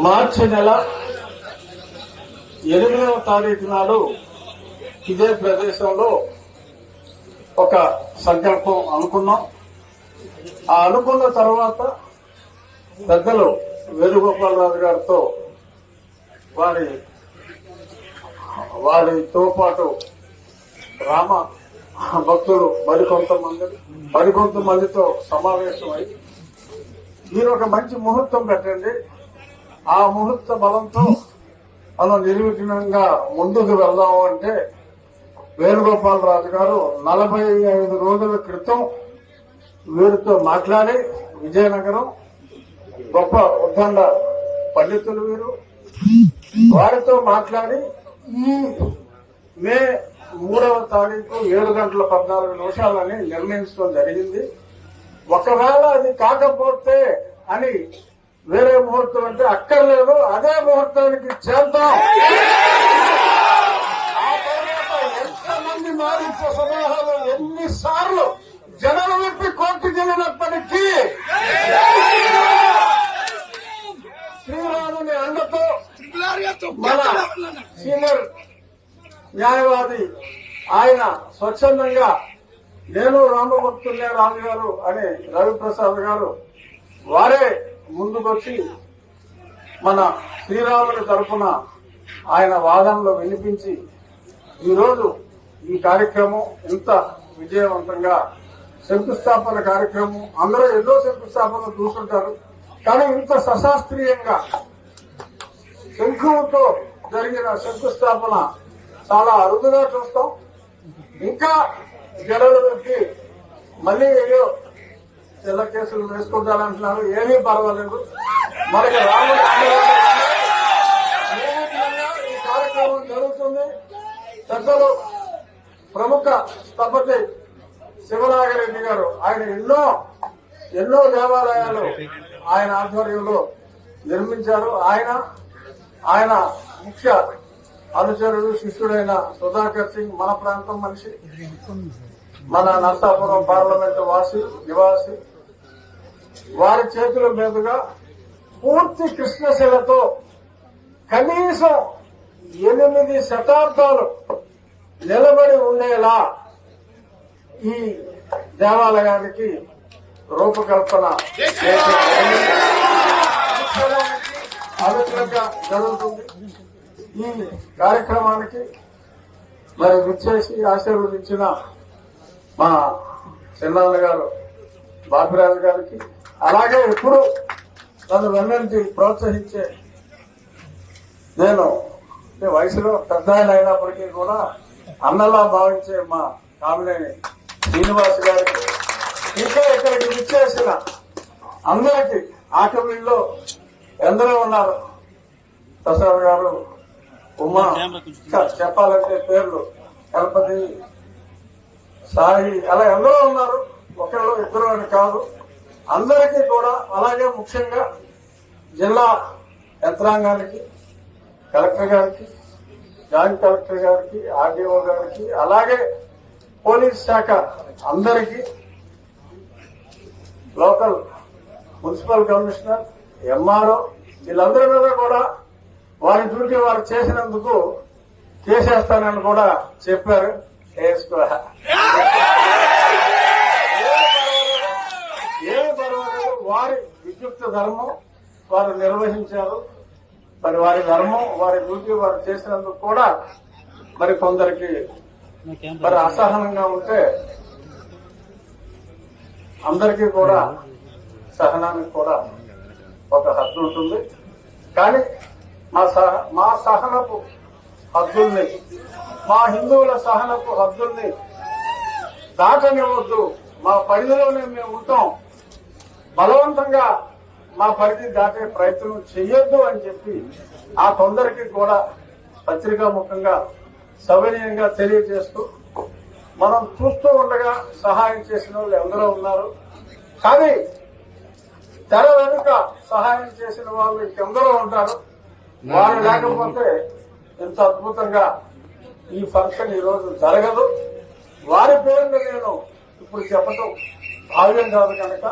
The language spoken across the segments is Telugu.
మార్చి నెల 8వ తారీఖు నాడు ఇదే ప్రదేశంలో ఒక సంకల్పం అనుకున్నాం. ఆ అనుకున్న తర్వాత పెద్దలు వేణుగోపాలరాజు గారితో వారితో పాటు రామ భక్తులు మరికొంతమందితో సమావేశమై మీరు ఒక మంచి ముహూర్తం పెట్టండి, ఆ ముహూర్త బలంతో మనం నిర్విఘ్నంగా ముందుకు వెళ్దాము అంటే వేణుగోపాలరాజు గారు 45 రోజుల క్రితం వీరితో మాట్లాడి విజయనగరం గొప్ప ఉద్దండ పండితులు వీరు, వారితో మాట్లాడి ఈ మే 3వ తారీఖు 7:14 నిర్ణయించడం జరిగింది. ఒకవేళ అది కాకపోతే అని వేరే ముహూర్తం అంటే అక్కర్లేదు, అదే ముహూర్తానికి చేద్దాం. ఆ తర్వాత ఎంతమంది మారించే సమూహాలు ఎన్నిసార్లు జనం విప్పి కోర్టుకు వెళ్ళినప్పటికీ శ్రీరాముని అండతో మన సీనియర్ న్యాయవాది ఆయన స్వచ్ఛందంగా నేను రామభక్తుల్నే రాజు గారు అని రవిప్రసాద్ గారు వారే ముందుకొచ్చి మన శ్రీరాముని తరఫున ఆయన వాదనలో వినిపించి ఈరోజు ఈ కార్యక్రమం ఇంత విజయవంతంగా శంకుస్థాపన కార్యక్రమం అందరూ ఎన్నో శంకుస్థాపనలు చూస్తుంటారు, కానీ ఇంత సశాస్త్రీయంగా శంఖుతో జరిగిన శంకుస్థాపన చాలా అరుదుగా చూస్తాం. ఇంకా జడలు పెట్టి మళ్లీ ఏదో తెల్ల కేసులు వేసుకుంటారంటున్నారు, ఏమీ పర్వాలేదు. మనకి రాముడు ఈ కార్యక్రమం జరుగుతుంది. పెద్దలు ప్రముఖ స్థపతి శివనాగరెడ్డి గారు ఆయన ఎన్నో దేవాలయాలు ఆయన ఆధ్వర్యంలో నిర్మించారు. ఆయన ముఖ్య అనుచరుడు శిష్యుడైన సుధాకర్ సింగ్ మన ప్రాంతం మనిషి, మన నర్సాపురం పార్లమెంటు నివాసి. వారి చేతుల మీదుగా పూర్తి కృష్ణశిలతో కనీసం 8 శతాబ్దాలు నిలబడి ఉండేలా ఈ దేవాలయానికి రూపకల్పన అవిధంగా జరుగుతుంది. ఈ కార్యక్రమానికి మరి విచ్చేసి ఆశీర్వదించిన మా చిన్నాన్న గారు బాపిరాజు గారికి, అలాగే ఎప్పుడు తను వెన్నంటి ప్రోత్సహించే నేను వయసులో పెద్ద ఆయన అయినప్పటికీ కూడా అన్నలా భావించే మా కామినేని శ్రీనివాస్ గారికి, ఇంకా ఇక్కడికి విచ్చేసిన అందరికీ ఆకమిల్లో ఎందరో ఉన్నారు. ప్రసాద్ గారు, ఉమా, చెప్పాలంటే పేర్లు గణపతి, సాయి, అలా ఎందరో ఉన్నారు. ఒకళ్ళు ఇద్దరు అని కాదు, అందరికీ కూడా. అలాగే ముఖ్యంగా జిల్లా యంత్రాంగానికి, కలెక్టర్ గారికి, జాయింట్ కలెక్టర్ గారికి, ఆర్డీఓ గారికి, అలాగే పోలీస్ శాఖ అందరికీ, లోకల్ మున్సిపల్ కమిషనర్, ఎంఆర్ఓ, వీళ్ళందరి మీద కూడా వారి డ్యూటీ వారు చేసినందుకు చేసేస్తానని కూడా చెప్పారు. ఏమి పర్వాలేదు, వారి విద్యుక్త ధర్మం వారు నిర్వహించారు. మరి వారి ధర్మం, వారి డ్యూటీ వారు చేసినందుకు కూడా మరి కొందరికి మరి అసహనంగా ఉంటే అందరికీ కూడా సహనానికి కూడా ఒక హద్దు ఉంటుంది. కానీ మా సహనపు హద్దుల్ని, మా హిందువుల సహనపు హద్దుల్ని దాటనివ్వద్దు. మా పరిధిలోనే మేము ఉంటాం, బలవంతంగా మా పరిధి దాటే ప్రయత్నం చెయ్యొద్దు అని చెప్పి ఆ కొందరికి కూడా పత్రికాముఖంగా సవినయంగా తెలియజేస్తూ, మనం చూస్తూ ఉండగా సహాయం చేసిన వాళ్ళు ఎందరో ఉన్నారు, కానీ తెర వెనుక సహాయం చేసిన వాళ్ళు ఇంకెందరో ఉంటారు. వారు లేకపోతే ఇంత అద్భుతంగా ఈ ఫంక్షన్ ఈరోజు జరగదు. వారి పేరును నేను ఇప్పుడు చెప్పడం భావ్యం కాదు కనుక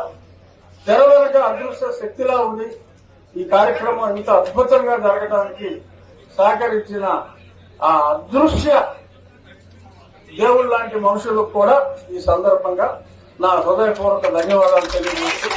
తెర వెనుక అదృశ్య శక్తిలా ఉంది ఈ కార్యక్రమం ఇంత అద్భుతంగా జరగడానికి సహకరించిన ఆ అదృశ్య దేవుళ్ళ లాంటి మనుషులకు కూడా ఈ సందర్భంగా నా హృదయపూర్వక ధన్యవాదాలు తెలియజేస్తూ